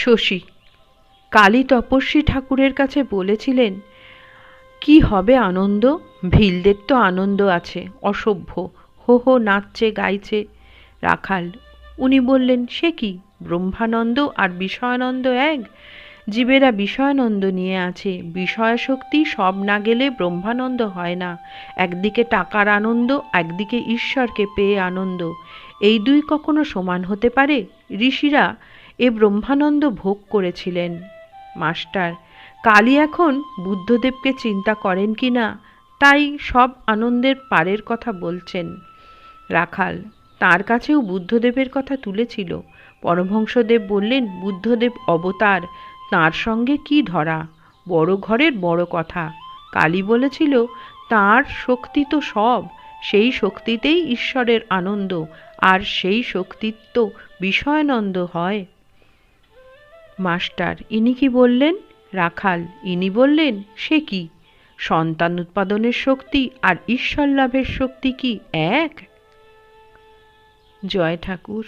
শশী: কালী তপস্বী ঠাকুরের কাছে বলেছিলেন, কি হবে আনন্দ? ভিলদের তো আনন্দ আছে, অসভ্য, হো হো নাচছে গাইছে। রাখাল: উনি বললেন, সে কি, ব্রহ্মানন্দ আর বিষয়ানন্দ এক? জীবেরা বিষয়ানন্দ নিয়ে আছে, বিষয়াসক্তি সব না গেলে ব্রহ্মানন্দ হয় না। একদিকে টাকার আনন্দ, একদিকে ঈশ্বরকে পেয়ে আনন্দ, এই দুই কখনো সমান হতে পারে? ঋষিরা এ ব্রহ্মানন্দ ভোগ করেছিলেন। মাস্টার: কালী এখন বুদ্ধদেবকে চিন্তা করেন কি না, তাই সব আনন্দের পারের কথা বলছেন। রাখাল: তার কাছেও বুদ্ধদেবের কথা তুলেছিল। পরমহংসদেব বললেন, বুদ্ধদেব অবতার, তাঁর সঙ্গে কি ধরা, বড় ঘরের বড় কথা। কালী বলেছিল, তাঁর শক্তি তো সব, সেই শক্তিতেই ঈশ্বরের আনন্দ, আর সেই শক্তির তো বিষয়ানন্দ হয়। মাস্টার: ইনি কি বললেন? রাখাল: ইনি বললেন, সে কি, সন্তান উৎপাদনের শক্তি আর ঈশ্বর লাভের শক্তি কি এক? জয় ঠাকুর।